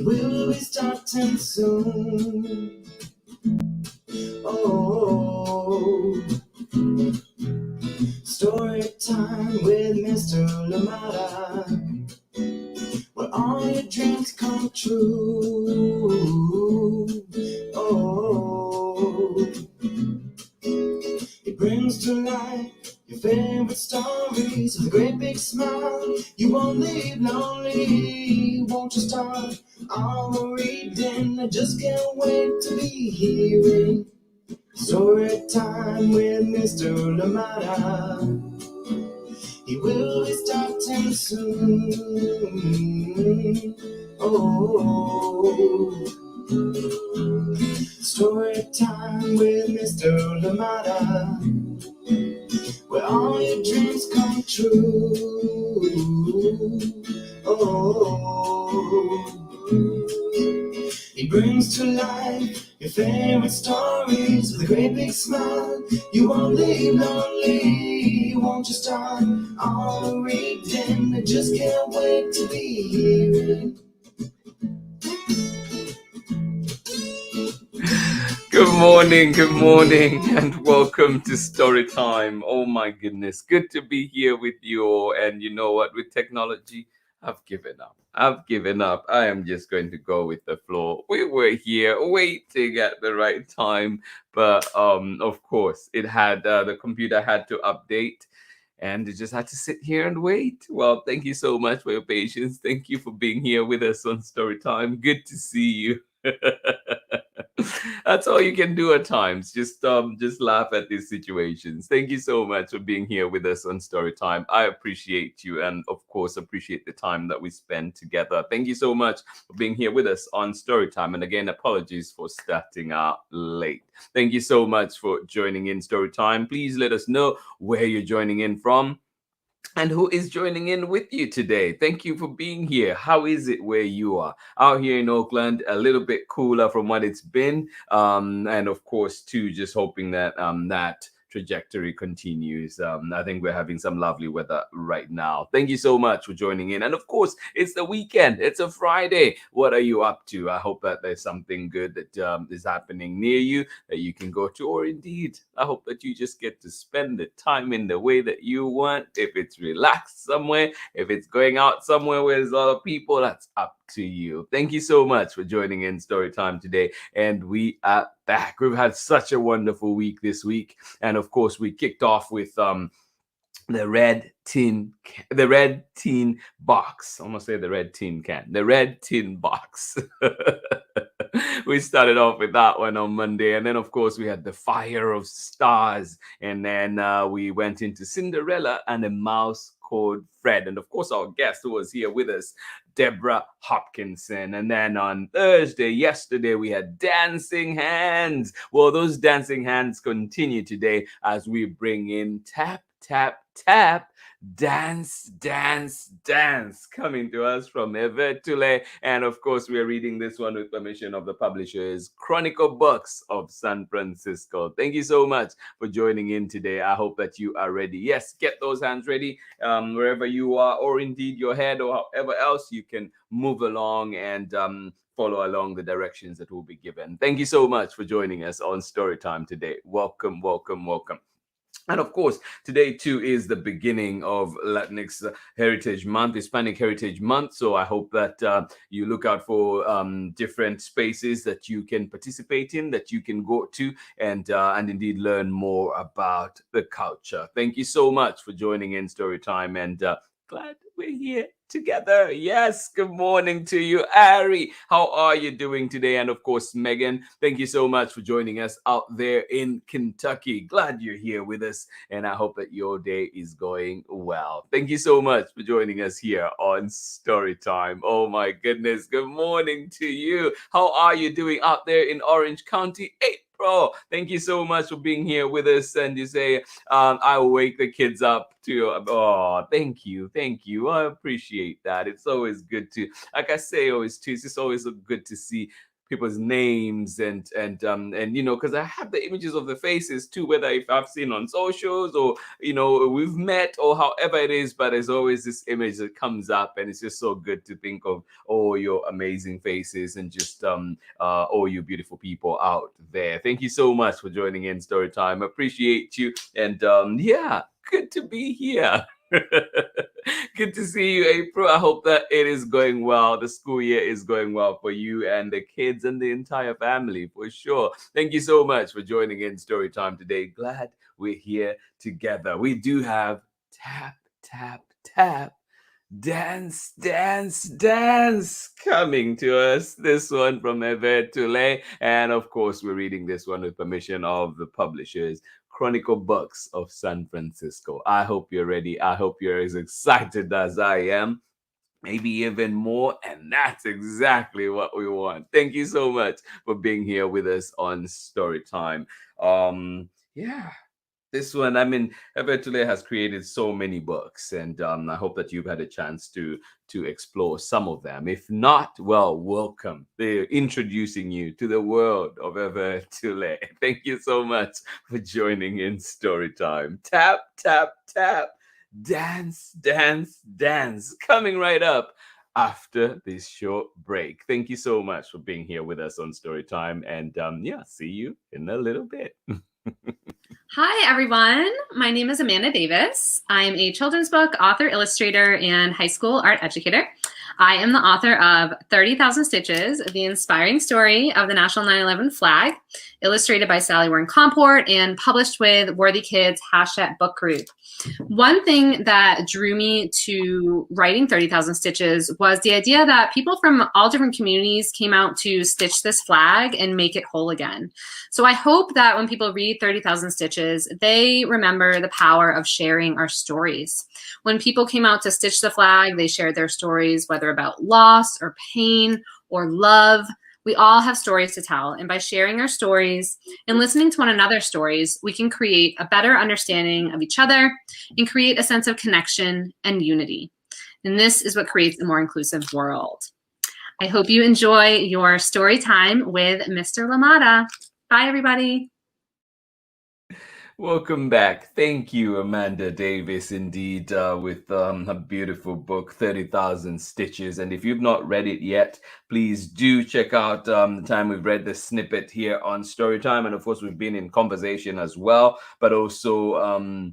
will be starting soon. Oh, story time with Mr. Lamada, where all your dreams come true. Oh, he brings to life your favorite stories with a great big smile. You won't leave lonely, won't you start our reading? I just can't wait to be hearing story time with Mr. Lamada. He will be starting soon. Oh, story time with Mr. Lamada, where all your dreams come true. Oh, he brings to life your favorite stories with a great big smile. You won't leave lonely, won't you start all reading? I just can't wait to be hearing. Good morning, and welcome to Story Time. Oh my goodness, good to be here with you all. And you know what? With technology, I've given up. I am just going to go with the flow. We were here waiting at the right time, but of course, it had the computer had to update. And it just had to sit here and wait. Well, thank you so much for your patience. Thank you for being here with us on Story Time. Good to see you. That's all you can do at times. Just laugh at these situations. Thank you so much for being here with us on Story Time. I appreciate you, and of course appreciate the time that we spend together. Thank you so much for being here with us on Story Time. And again, apologies for starting out late. Thank you so much for joining in Story Time. Please let us know where you're joining in from and who is joining in with you today. Thank you for being here. How is it where you are? Out here in Oakland, a little bit cooler from what it's been. And of course, too, just hoping that that trajectory continues. I think we're having some lovely weather right now. Thank you so much for joining in. And of course, it's the weekend. It's a Friday. What are you up to? I hope that there's something good that is happening near you that you can go to, or indeed, I hope that you just get to spend the time in the way that you want. If it's relaxed somewhere, if it's going out somewhere where there's a lot of people, that's up to you. Thank you so much for joining in Story Time today. And we are back. We've had such a wonderful week this week. And of course, we kicked off with the red tin box. I almost say the red tin can. The red tin box. We started off with that one on Monday, and then of course we had the Fire of Stars, and then we went into Cinderella and a Mouse called Fred, and of course our guest who was here with us, Deborah Hopkinson. And then on yesterday, we had Dancing Hands. Well, those dancing hands continue today as we bring in Tap, Tap, Tap, Dance, Dance, Dance, coming to us from Herve Tullet. And of course, we are reading this one with permission of the publishers, Chronicle Books of San Francisco. Thank you so much for joining in today. I hope that you are ready. Yes, get those hands ready wherever you are, or indeed your head, or however else you can move along and follow along the directions that will be given. Thank you so much for joining us on Storytime today. Welcome, welcome, welcome. And of course, today too is the beginning of Latinx Heritage Month, Hispanic Heritage Month. So I hope that you look out for different spaces that you can participate in, that you can go to, and indeed learn more about the culture. Thank you so much for joining in Storytime, and glad we're here together. Yes, good morning to you, Ari. How are you doing today? And of course, Megan, thank you so much for joining us out there in Kentucky. Glad you're here with us, and I hope that your day is going well. Thank you so much for joining us here on Storytime. Oh my goodness, good morning to you. How are you doing out there in Orange County? April, thank you so much for being here with us. And you say, I will wake the kids up to, oh, thank you. I appreciate that. It's always good to, like I say always too, it's just always good to see people's names and you know, because I have the images of the faces too, whether if I've seen on socials or you know we've met or however it is, but there's always this image that comes up, and it's just so good to think of all your amazing faces and just all you beautiful people out there. Thank you so much for joining in Storytime. Appreciate you, and yeah, good to be here. Good to see you, April. I hope that it is going well. The school year is going well for you and the kids and the entire family, for sure. Thank you so much for joining in Storytime today. Glad we're here together. We do have tap, tap, tap. Dance, dance, dance coming to us. This one from Herve Tullet. And of course, we're reading this one with permission of the publishers, Chronicle Books of San Francisco. I hope you're ready. I hope you're as excited as I am. Maybe even more, and that's exactly what we want. Thank you so much for being here with us on Storytime. Yeah, this one, I mean, Herve Tullet has created so many books, and I hope that you've had a chance to explore some of them. If not, well, welcome. They're introducing you to the world of Herve Tullet. Thank you so much for joining in Storytime. Tap, tap, tap. Dance, dance, dance. Coming right up after this short break. Thank you so much for being here with us on Storytime, and yeah, see you in a little bit. Hi, everyone. My name is Amanda Davis. I'm a children's book author, illustrator, and high school art educator. I am the author of 30,000 Stitches, the inspiring story of the National 9/11 flag, illustrated by Sally Warren Comport and published with Worthy Kids # book group. One thing that drew me to writing 30,000 Stitches was the idea that people from all different communities came out to stitch this flag and make it whole again. So I hope that when people read 30,000 Stitches, they remember the power of sharing our stories. When people came out to stitch the flag, they shared their stories, whether about loss or pain or love. We all have stories to tell, and by sharing our stories and listening to one another's stories, we can create a better understanding of each other and create a sense of connection and unity. And this is what creates a more inclusive world. I hope you enjoy your story time with Mr. LaMotta. Bye, everybody. Welcome back. Thank you, Amanda Davis, indeed, with a beautiful book, 30,000 Stitches. And if you've not read it yet, please do check out the time we've read the snippet here on Storytime. And of course, we've been in conversation as well, but also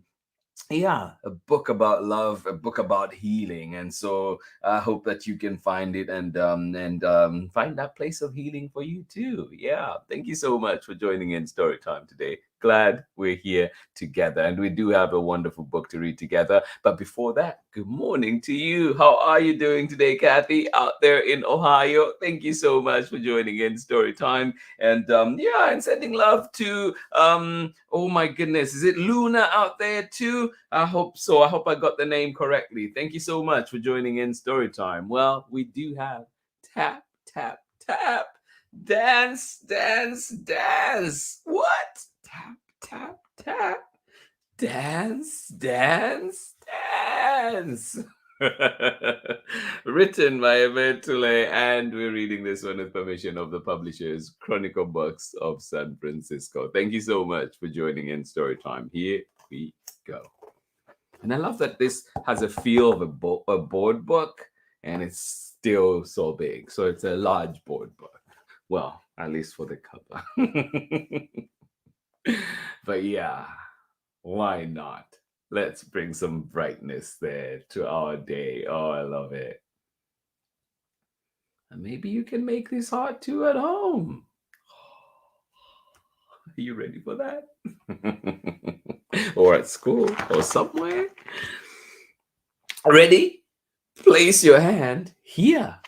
yeah, a book about love, a book about healing. And so I hope that you can find it and find that place of healing for you too. Yeah, thank you so much for joining in Storytime today. Glad we're here together, and we do have a wonderful book to read together. But before that, good morning to you. How are you doing today, Kathy, out there in Ohio? Thank you so much for joining in Storytime. And yeah, and sending love to oh my goodness, is it Luna out there too? I hope so. I hope I got the name correctly. Thank you so much for joining in Storytime. Well, we do have tap, tap, tap. Dance, dance, dance. What? Tap, tap, tap. Dance, dance, dance. Written by Herve Tullet, and we're reading this one with permission of the publishers, Chronicle Books of San Francisco. Thank you so much for joining in Storytime. Here we go. And I love that this has a feel of a board book, and it's still so big. So it's a large board book. Well, at least for the cover. But yeah, why not? Let's bring some brightness there to our day. Oh, I love it. And maybe you can make this art too at home. Are you ready for that? Or at school or somewhere? Ready? Place your hand here.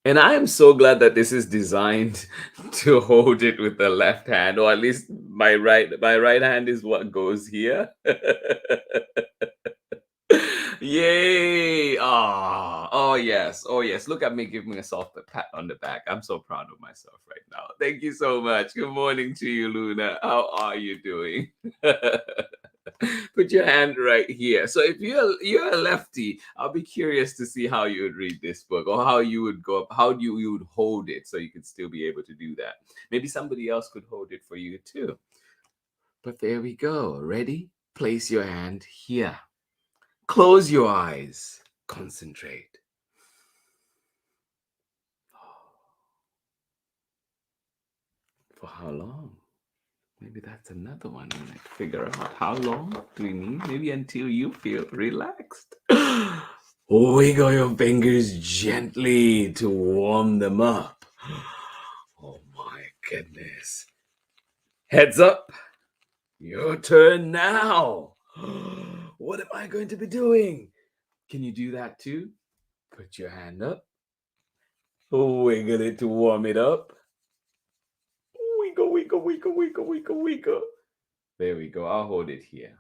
And I am so glad that this is designed to hold it with the left hand, or at least my right hand is what goes here. Yay! Oh yes, oh yes. Look at me giving myself a pat on the back. I'm so proud of myself right now. Thank you so much. Good morning to you, Luna. How are you doing? Put your hand right here. So if you're a lefty, I'll be curious to see how you would read this book, or how you would go, how you would hold it, so you could still be able to do that. Maybe somebody else could hold it for you too. But there we go. Ready? Place your hand here. Close your eyes. Concentrate. For how long? Maybe that's another one. We might figure out how long do we need. Maybe until you feel relaxed. Wiggle your fingers gently to warm them up. Oh my goodness. Heads up. Your turn now. What am I going to be doing? Can you do that too? Put your hand up. Wiggle it to warm it up. Wiggle, wiggle, wiggle, wiggle, wiggle, wiggle. There we go. I'll hold it here.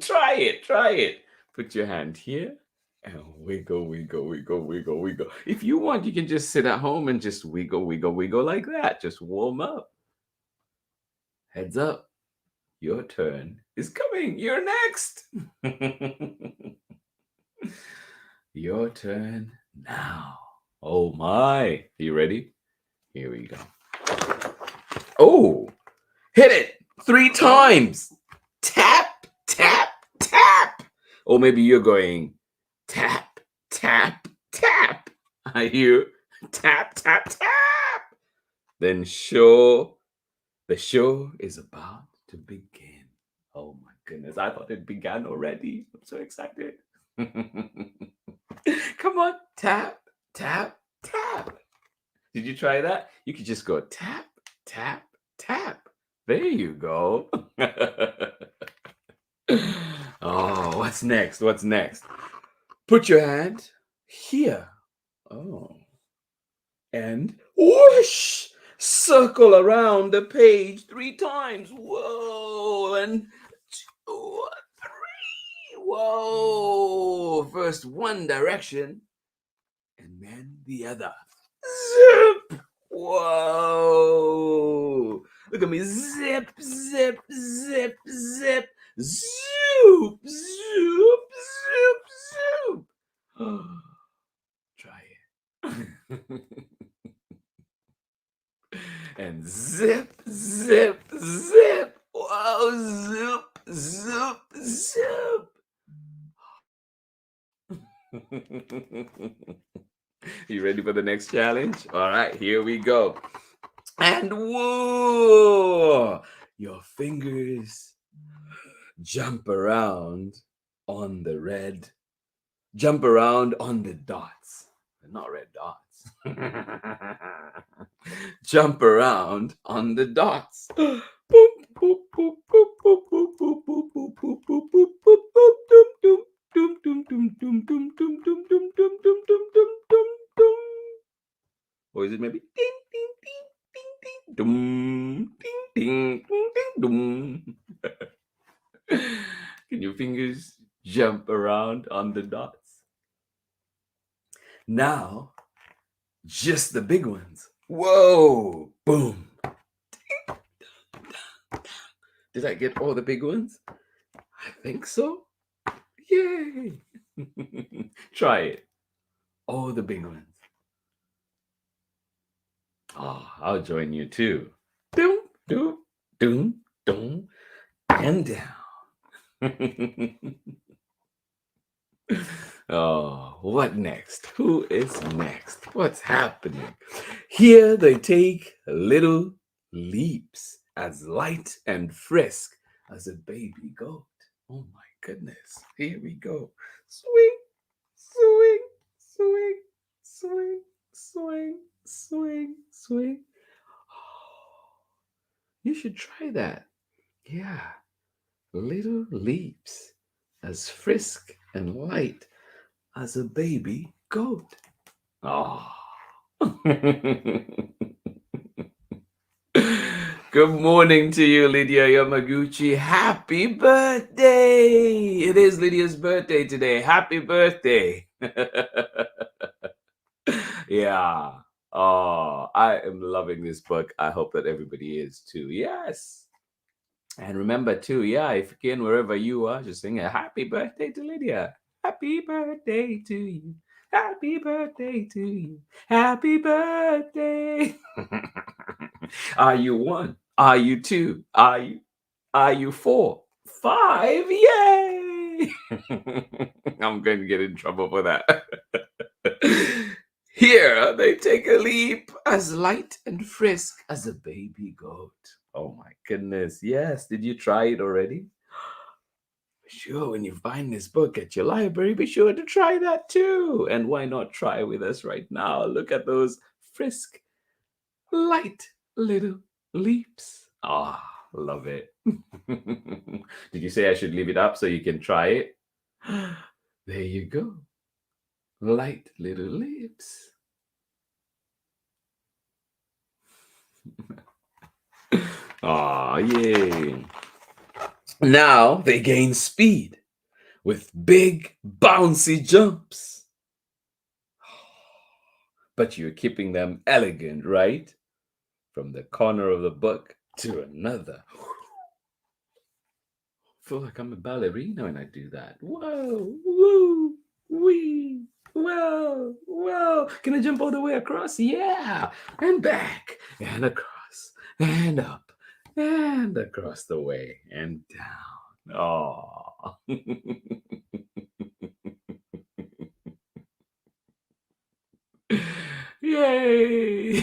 Try it. Try it. Put your hand here and wiggle, wiggle, wiggle, wiggle, wiggle. If you want, you can just sit at home and just wiggle, wiggle, wiggle like that. Just warm up. Heads up. Your turn is coming. You're next. Your turn now. Oh my. You ready? Here we go. Oh, hit it 3 times. Tap, tap, tap. Or maybe you're going tap, tap, tap. I hear tap, tap, tap. Then the show is about to begin. Oh my goodness. I thought it began already. I'm so excited. Come on. Tap, tap, tap. Did you try that? You could just go tap, tap, tap. There you go. Oh, what's next? What's next? Put your hand here. Oh. And whoosh! Circle around the page 3 times. Whoa. And 2, 3. Whoa. First one direction and then the other. Zip. Whoa. Look at me. Zip, zip, zip, zip. Zoop, zoop, zoop, zoop. Try it. And zip, zip, zip. Whoa, zoop, zoop, zoop. You ready for the next challenge? All right, here we go. And whoa, your fingers jump around on the red. Jump around on the dots. They're not red dots. Jump around on the dots. Boop, boop, boop, boop, boop, boop, boop, boop, boop, boop, boop, boop, boop, boop, doom, doom, doom, doom, doom, doom, doom, doom, doom, doom, doom, doom, doom, doom, doom, doom. Or is it maybe ding, ding, ding, ding, ding, doom, ding, ding, ding, ding, doom. Can your fingers jump around on the dots? Now, just the big ones. Whoa, boom. Did I get all the big ones? I think so. Yay. Try it. All the big ones. Oh, I'll join you too. Doom, doom, doom, doom, and down. Oh, what next? Who is next? What's happening? Here they take little leaps, as light and frisk as a baby goat. Oh my goodness. Here we go. Swing, swing, swing, swing, swing, swing, swing. Oh, you should try that. Yeah. Little leaps, as frisk and light as a baby goat. Oh. Good morning to you, Lydia Yamaguchi. Happy birthday! It is Lydia's birthday today. Happy birthday. Yeah. Oh, I am loving this book. I hope that everybody is too. Yes. And remember too, yeah, if you can, wherever you are, just sing a happy birthday to Lydia. Happy birthday to you. Happy birthday to you. Happy birthday. Are you one? Are you two? Are you four? Five? Yay! I'm going to get in trouble for that. Here they take a leap as light and frisk as a baby goat. Oh my goodness. Yes. Did you try it already? Sure, when you find this book at your library, be sure to try that too. And why not try with us right now? Look at those frisk, light little leaps. Ah, love it. Did you say I should leave it up so you can try it? There you go. Light little leaps. Ah, yay. Now they gain speed with big bouncy jumps. But you're keeping them elegant, right? From the corner of the book to another. I feel like I'm a ballerina when I do that. Whoa, woo, wee, whoa, whoa. Can I jump all the way across? Yeah. And back and across and up and across the way and down. Oh. Yay!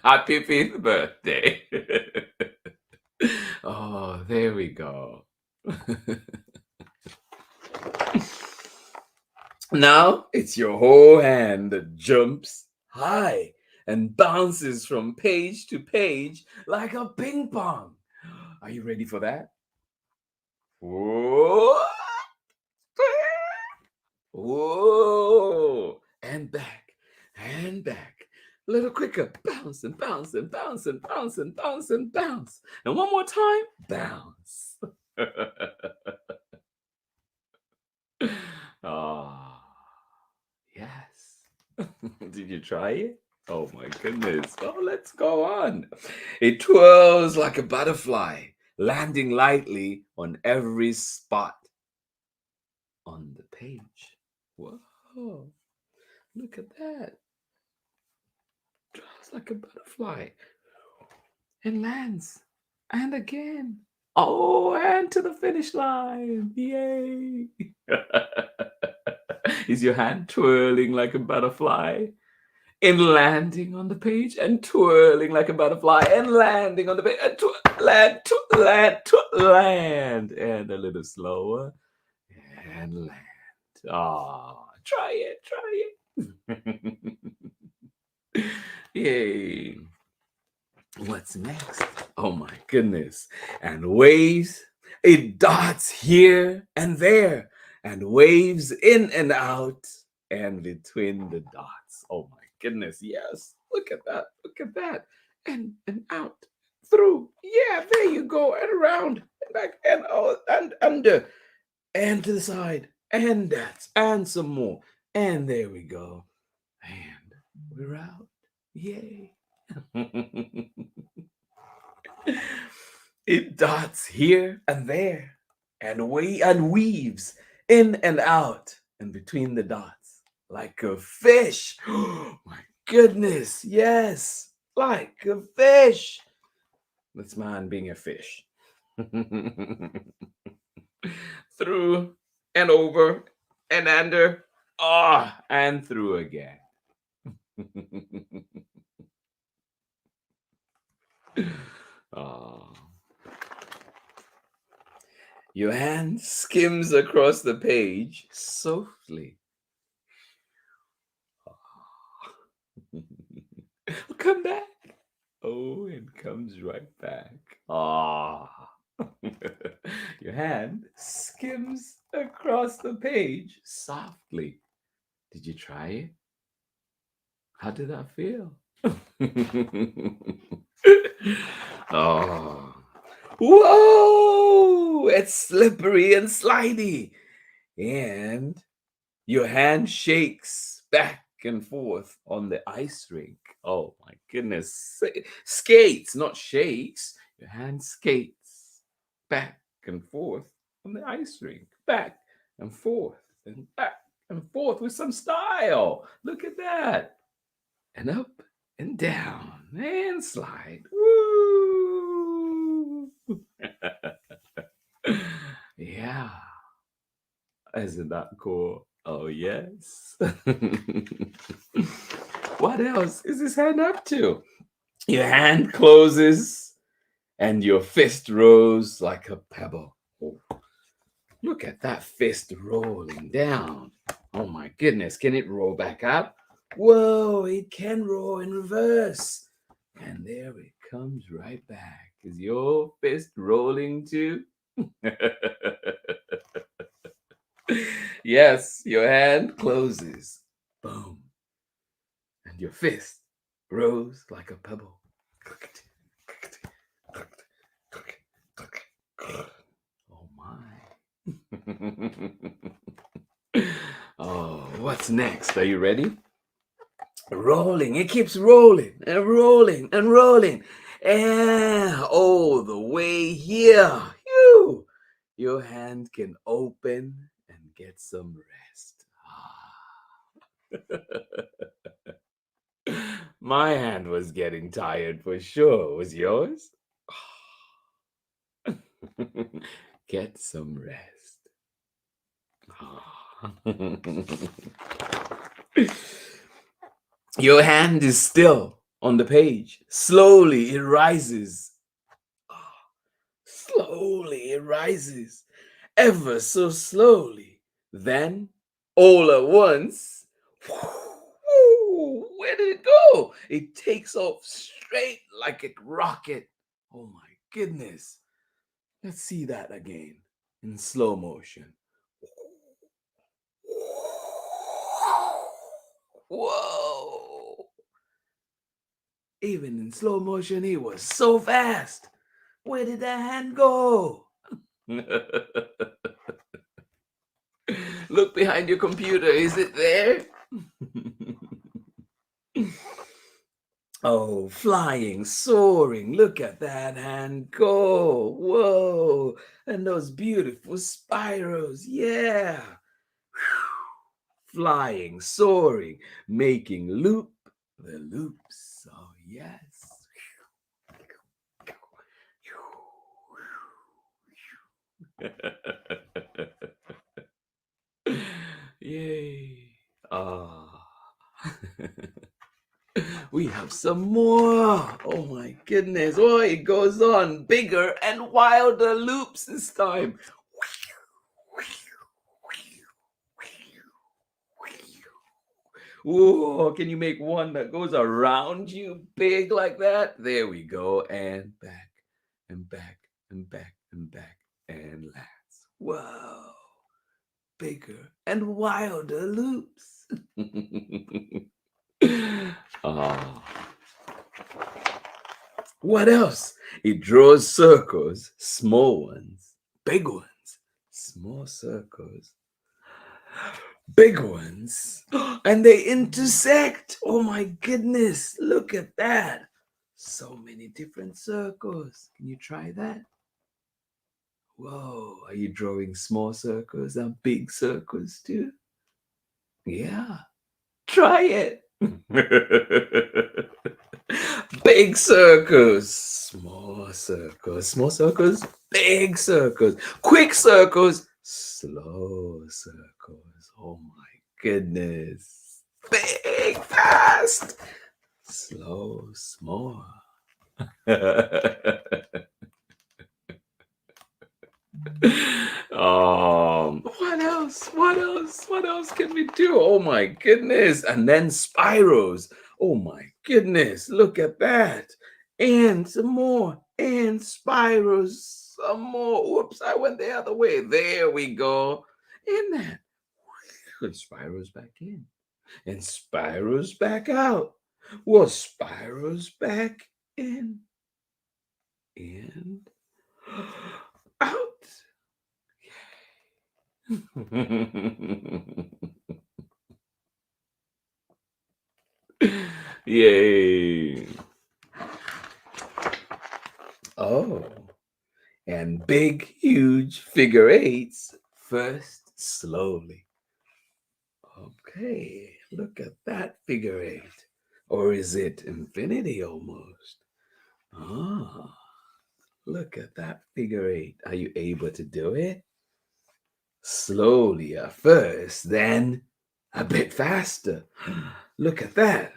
Happy 5th birthday. Oh, there we go. Now it's your whole hand that jumps high and bounces from page to page like a ping pong. Are you ready for that? Whoa! Whoa! And back, and back. A little quicker. Bounce and bounce and bounce and bounce and bounce and bounce. And one more time, bounce. Ah, yes. Did you try it? Oh my goodness. Oh, let's go on. It twirls like a butterfly, landing lightly on every spot on the page. Whoa, look at that. Twirls like a butterfly and lands. And again. Oh, and to the finish line. Yay. Is your hand twirling like a butterfly? And landing on the page and twirling like a butterfly and landing on the page and land and a little slower and land. Ah, try it. Yay. What's next? Oh my goodness. And waves, it dots here and there and waves in and out and between the dots. Oh my goodness. Yes. Look at that. Look at that. And out through. Yeah, there you go. And around and back and oh, and under and to the side and that and some more. And there we go. And we're out. Yay. It dots here and there and weaves in and out and between the dots like a fish. Oh my goodness, yes, like a fish. That's man being a fish. Through and over and under, and through again. Oh. Your hand skims across the page softly. Come back. Oh, and comes right back. Ah. Your hand skims across the page softly. Did you try it? How did that feel? Oh. Whoa! It's slippery and slidey. And your hand shakes back and forth on the ice rink. Oh my goodness. Skates, not shakes. Your hand skates back and forth on the ice rink, back and forth with some style. Look at that. And up and down and slide. Woo! Yeah. Isn't that cool? Oh, yes. What else is his hand up to? Your hand closes and your fist rose like a pebble. Oh, look at that fist rolling down. Oh my goodness, can it roll back up? Whoa, it can roll in reverse. And there it comes right back. Is your fist rolling too? Yes, your hand closes. Boom. And your fist rose like a pebble. Oh my. Oh, what's next? Are you ready? Rolling. It keeps rolling and rolling and rolling. And all the way here. Phew. Your hand can open and get some rest. My hand was getting tired for sure. Was yours? Get some rest. Your hand is still on the page. Slowly it rises. Slowly it rises. Ever so slowly. Then, all at once, where did it go? It takes off straight like a rocket. Oh my goodness. Let's see that again in slow motion. Whoa. Even in slow motion, it was so fast. Where did that hand go? Look behind your computer. Is it there? Oh, flying, soaring. Look at that hand go. Whoa. And those beautiful spirals. Yeah. Flying, soaring, making loop the loops. Oh, yes. Yay. Ah. We have some more. Oh my goodness. Oh, it goes on. Bigger and wilder loops this time. Whoa, can you make one that goes around you big like that? There we go. And back and back and back and back and lands. Whoa. Bigger and wilder loops. Oh. What else? It draws circles, small ones, big ones, small circles, big ones, and they intersect. Oh my goodness, look at that. So many different circles. Can you try that? Whoa, are you drawing small circles and big circles too? Yeah, try it. Big circles, small circles, big circles, quick circles, slow circles. Oh my goodness. Big, fast, slow, small. What else? What else can we do? Oh my goodness. And then spirals. Oh my goodness. Look at that. And some more. And spirals. Some more. Oops, I went the other way. There we go. And that. And spirals back in. And spirals back out. Well, spirals back in. And out. Yay. Oh, And big, huge figure eights first slowly. Okay, look at that figure eight. Or is it infinity almost? Ah, look at that figure eight. Are you able to do it? Slowly at first, then a bit faster. Look at that.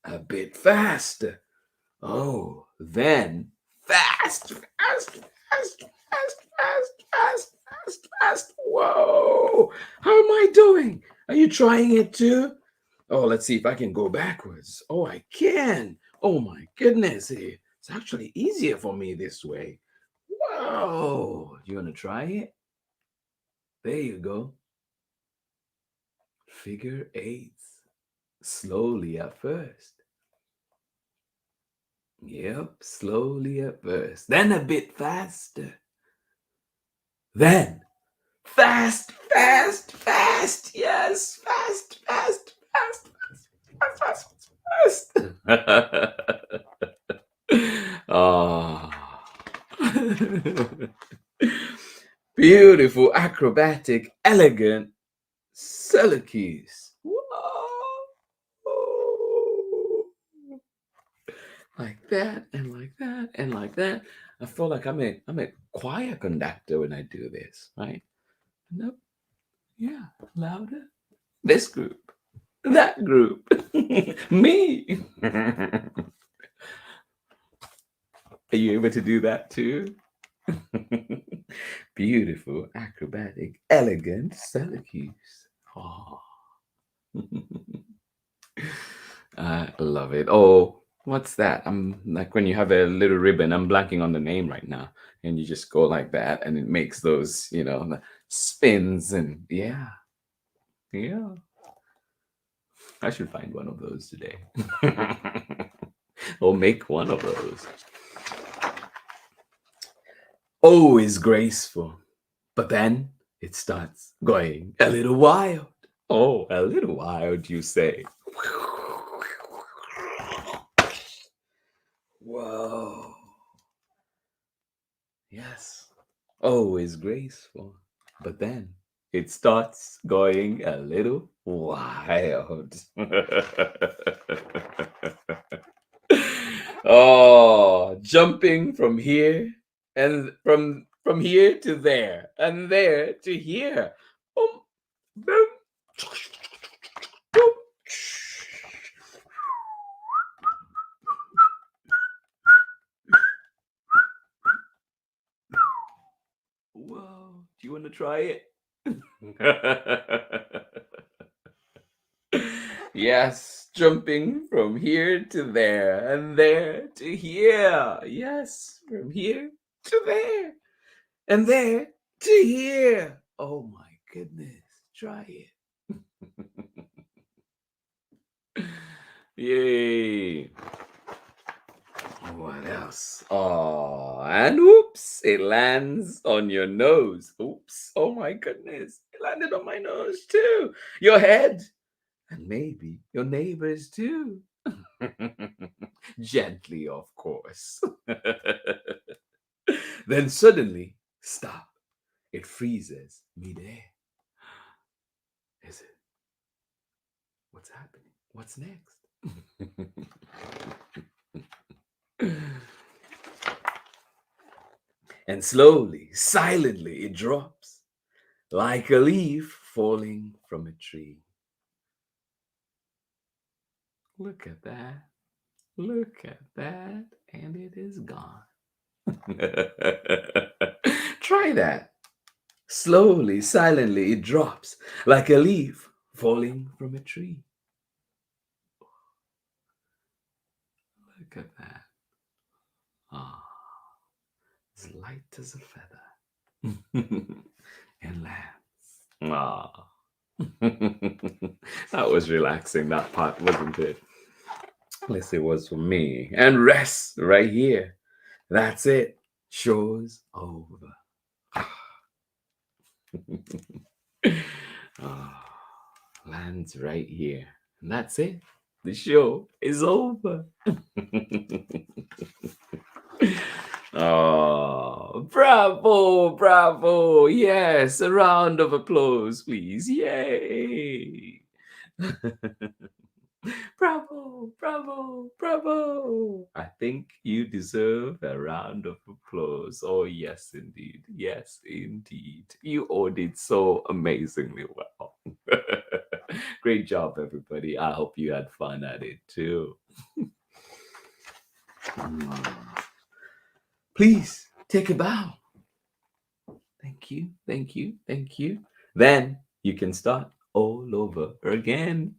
A bit faster. Oh, then fast, fast, fast, fast, fast, fast, fast, fast. Whoa! How am I doing? Are you trying it too? Oh, let's see if I can go backwards. Oh, I can. Oh my goodness. It's actually easier for me this way. Whoa! You want to try it? There you go. Figure eights. Slowly at first. Yep, slowly at first. Then a bit faster. Then fast, fast, fast. Yes, fast, fast, fast, fast, fast, fast, fast. Oh. Beautiful, acrobatic, elegant circuits. Whoa. Like that, and like that, and like that. I feel like I'm a choir conductor when I do this, right? Nope. Yeah, louder. This group, that group, me. Are you able to do that too? Beautiful, acrobatic, elegant circuits. Oh. I love it. Oh, what's that? I'm like when you have a little ribbon, I'm blanking on the name right now, and you just go like that, and it makes those, the spins, and yeah. I should find one of those today. Or make one of those. Always graceful, but then it starts going a little wild. Oh, a little wild, you say. Whoa. Yes, always graceful, but then it starts going a little wild. Oh, jumping from here and from here to there and there to here. Boom, boom, boom. Whoa, do you want to try it? Yes, jumping from here to there and there to here. Yes, from here to there and there to here. Oh my goodness, try it. Yay. What else? Oh, and oops, it lands on your nose. Oops, oh my goodness, it landed on my nose too. Your head, and maybe your neighbors too. Gently, of course. Then suddenly, stop. It freezes midair. Is it? What's happening? What's next? And slowly, silently, it drops like a leaf falling from a tree. Look at that. Look at that. And it is gone. Try that. Slowly, silently, it drops like a leaf falling from a tree. Look at that. Ah, as light as a feather. And lands. Ah. That was relaxing, that part, wasn't it? At least it was for me. And rest right here. That's it. Show's over. Lands right here. And that's it. The show is over. Oh, bravo, bravo. Yes, a round of applause, please. Yay. Bravo, bravo, bravo. I think you deserve a round of applause. Oh, yes, indeed. Yes, indeed. You all did so amazingly well. Great job, everybody. I hope you had fun at it too. Please take a bow. Thank you, thank you, thank you. Then you can start all over again.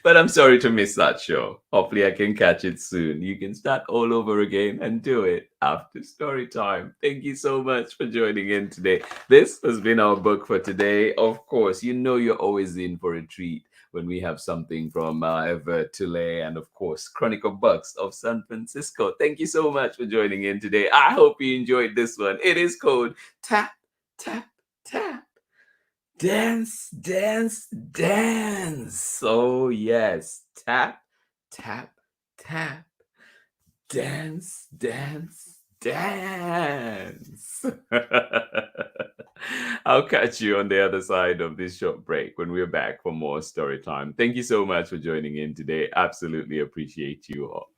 But I'm sorry to miss that show. Hopefully, I can catch it soon. You can start all over again and do it after story time. Thank you so much for joining in today. This has been our book for today. Of course, you know you're always in for a treat when we have something from Herve Tullet and, of course, Chronicle Books of San Francisco. Thank you so much for joining in today. I hope you enjoyed this one. It is called Tap, Tap, Tap. Dance, dance, dance. Oh, yes. Tap, tap, tap. Dance, dance, dance. I'll catch you on the other side of this short break when we're back for more story time. Thank you so much for joining in today. Absolutely appreciate you all.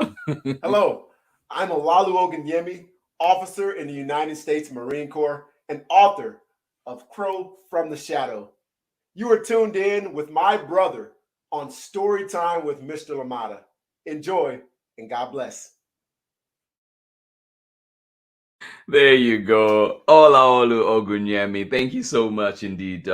Hello, I'm Olalu Ogunyemi, officer in the United States Marine Corps and author of Crow from the Shadow. You are tuned in with my brother on Story Time with Mr. Lamada. Enjoy and God bless. There you go. Olaolu Ogunyemi. Thank you so much indeed.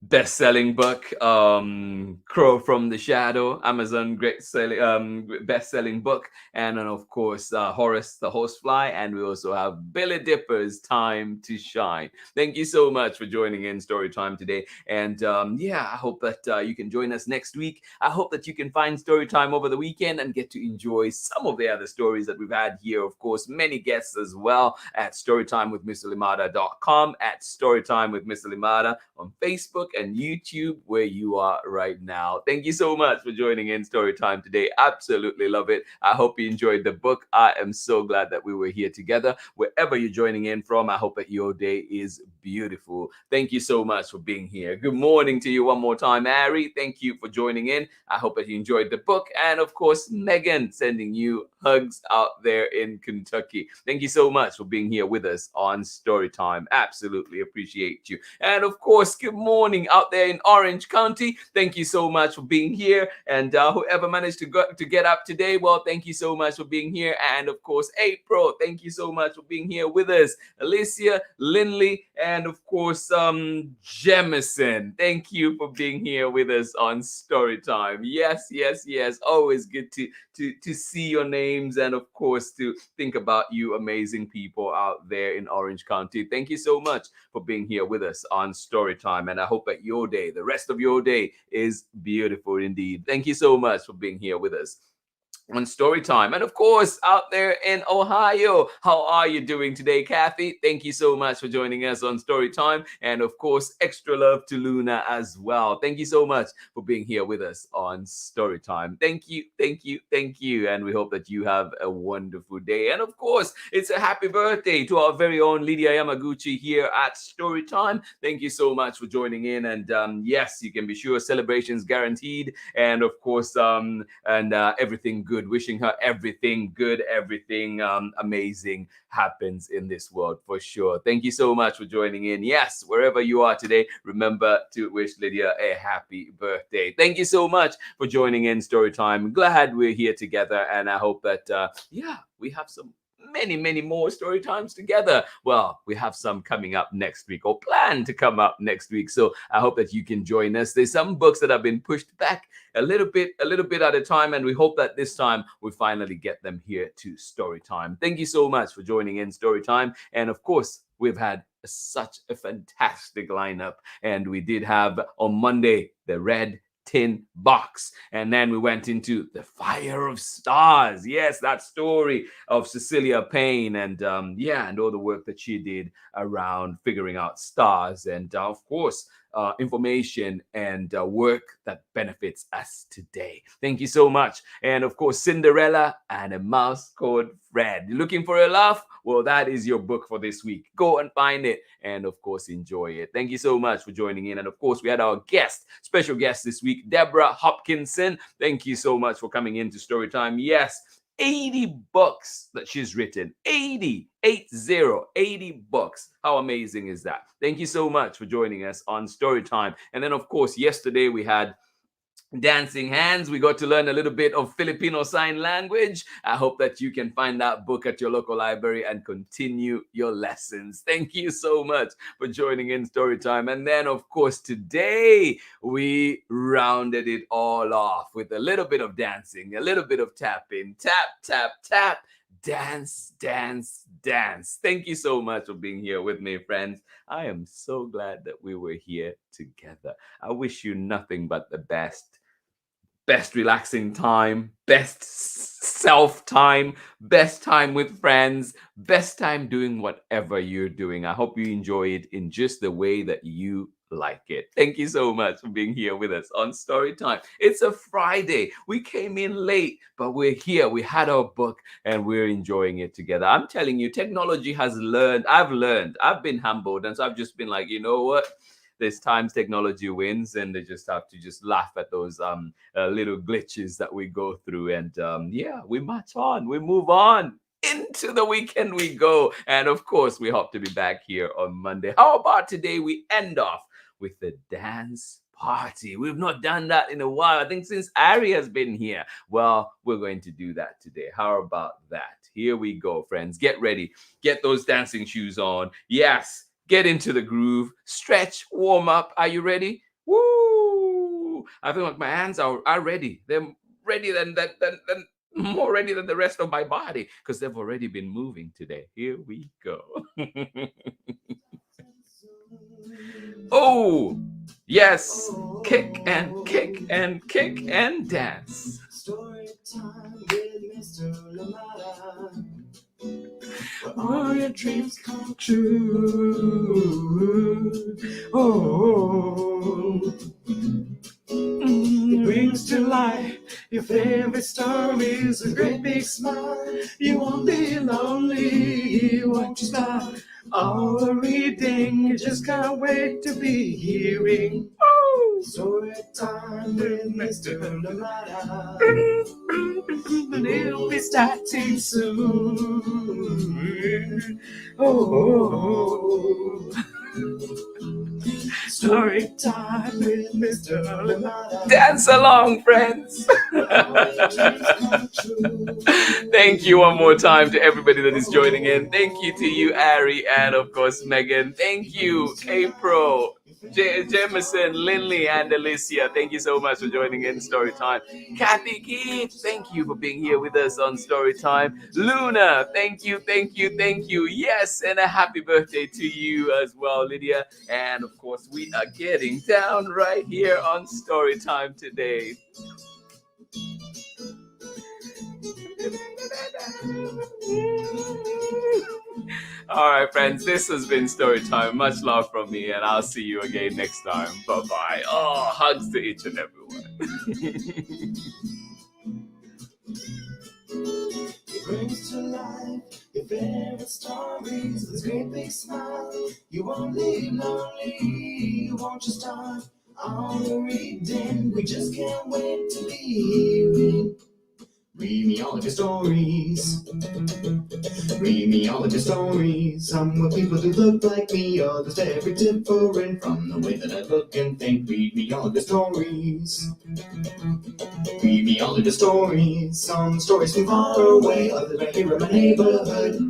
Best-selling book, Crow from the Shadow, Amazon best-selling book, and then of course Horace the Horsefly, and we also have Billy Dipper's Time to Shine. Thank you so much for joining in Story Time today, and I hope that you can join us next week. I hope that you can find Story Time over the weekend and get to enjoy some of the other stories that we've had here. Of course, many guests as well at storytimewithmrlimada.com, at Storytime with Mr. Limada on Facebook and YouTube, where you are right now. Thank you so much for joining in Story Time today. Absolutely love it. I hope you enjoyed the book. I am so glad that we were here together. Wherever you're joining in from, I hope that your day is beautiful. Thank you so much for being here. Good morning to you one more time, Ari. Thank you for joining in. I hope that you enjoyed the book. And of course, Megan, sending you hugs out there in Kentucky. Thank you so much for being here with us on Story Time. Absolutely appreciate you. And of course, good morning out there in Orange County. Thank you so much for being here. And whoever managed to get up today, well, thank you so much for being here. And of course, April, thank you so much for being here with us. Alicia, Lindley, and of course, Jemison. Thank you for being here with us on Story Time. Yes, yes, yes. Always good to see your names and of course to think about you amazing people out there in Orange County. Thank you so much for being here with us on Story Time, and I hope that your day, the rest of your day, is beautiful indeed. Thank you so much for being here with us on Story Time. And of course, out there in Ohio, how are you doing today, Kathy? Thank you so much for joining us on Story Time. And of course, extra love to Luna as well. Thank you so much for being here with us on Story Time. Thank you, thank you, thank you. And we hope that you have a wonderful day. And of course, it's a happy birthday to our very own Lydia Yamaguchi here at Story Time. Thank you so much for joining in. And yes, you can be sure celebrations guaranteed. And of course, everything good. Wishing her everything good, everything amazing happens in this world for sure. Thank you so much for joining in. Yes, wherever you are today, remember to wish Lydia a happy birthday. Thank you so much for joining in Story Time. Glad we're here together, and I hope that we have some many more story times together. Well, we have some coming up next week, or plan to come up next week, so I hope that you can join us. There's some books that have been pushed back a little bit at a time, and we hope that this time we finally get them here to Story Time. Thank you so much for joining in Story Time, and of course, we've had such a fantastic lineup, and we did have on Monday the Red Tin Box, and then we went into The Fire of Stars. Yes, that story of Cecilia Payne, and and all the work that she did around figuring out stars, and of course information and work that benefits us today. Thank you so much. And of course, Cinderella and a Mouse Called Fred. You're looking for a laugh? Well, that is your book for this week. Go and find it and of course enjoy it. Thank you so much for joining in. And of course, we had our special guest this week, Deborah Hopkinson. Thank you so much for coming into Storytime. Yes, 80 books that she's written. 80 books. How amazing is that? Thank you so much for joining us on Storytime. And then of course, yesterday we had Dancing Hands. We got to learn a little bit of Filipino Sign Language. I hope that you can find that book at your local library and continue your lessons. Thank you so much for joining in Storytime. And then, of course, today we rounded it all off with a little bit of dancing, a little bit of tapping. Tap, tap, tap. Dance, dance, dance. Thank you so much for being here with me, friends. I am so glad that we were here together. I wish you nothing but the best relaxing time, best self time, best time with friends, best time doing whatever you're doing. I hope you enjoy it in just the way that you like it. Thank you so much for being here with us on Storytime. It's a Friday. We came in late, but we're here. We had our book and we're enjoying it together. I'm telling you, technology has learned. I've been humbled. And so I've just been like, you know what? There's times technology wins and they just have to just laugh at those little glitches that we go through. And yeah, we march on, we move on. Into the weekend we go. And of course, we hope to be back here on Monday. How about today we end off with the dance party? We've not done that in a while. I think since Ari has been here. Well, we're going to do that today. How about that? Here we go, friends. Get ready. Get those dancing shoes on. Yes. Get into the groove, stretch, warm up. Are you ready? Woo! I feel like my hands are ready. They're ready than more ready than the rest of my body because they've already been moving today. Here we go. Oh, yes. Kick and kick and kick and dance. Story time with Mr. Lamada. All your dreams come true. Oh, It brings to life your favorite stories, a great big smile. You won't be lonely, won't you stop all the reading? You just can't wait to be hearing. Story time with Mr. Lamada. And it'll be starting soon. Oh, story time with Mr. Lamada. dance along, friends. Thank you one more time to everybody that is joining in. Thank you to you, Ari, and of course, Megan. Thank you, April, Jameson, Lindley, and Alicia. Thank you so much for joining in Storytime. Kathy Keith, thank you for being here with us on Storytime. Luna, thank you, thank you, thank you. Yes, and a happy birthday to you as well, Lydia. And of course, we are getting down right here on Storytime today. All right, friends, this has been Storytime. Much love from me, and I'll see you again next time. Bye-bye. Oh, hugs to each and everyone. It brings to life your favorite stories with a great big smile. You won't leave lonely, won't you start all the reading? We just can't wait to be hearing. Read me all of your stories. Read me all of your stories. Some of people who look like me, others very different from the way that I look and think. Read me all of your stories. Read me all of your stories. Some stories from far away, others right here in my neighborhood.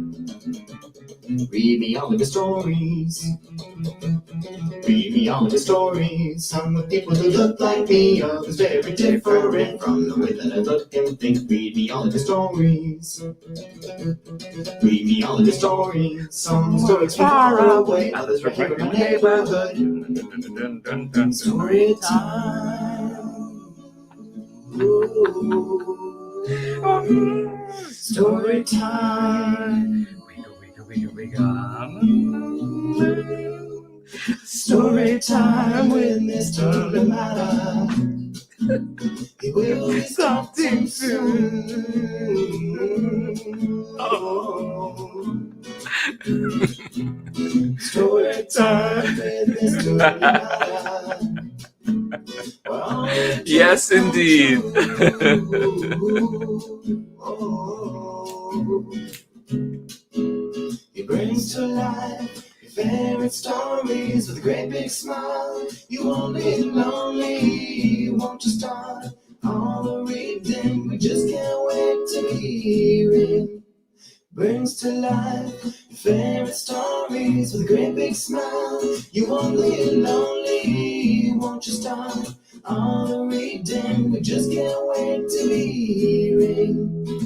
Read me all of your stories. Read me all of your stories. Some of people who look like me, others very different from the way that I look and think. Read me all of your stories. Read me all of your stories. Some stories from far away, others right here in my neighborhood. Story time. Ooh. Story time. Wiggle, wiggle, wiggle, wiggle. Story time with Mr. Lamada. He will be starting soon. Oh. Story time with Mr. Lamada. Yes, indeed. He brings to life your favorite stories with a great big smile. You won't be lonely, you won't just start all the reading. We just can't wait to be hearing. Brings to life your favorite stories with a great big smile. You won't be lonely, you won't just start all the reading. We just can't wait to be hearing.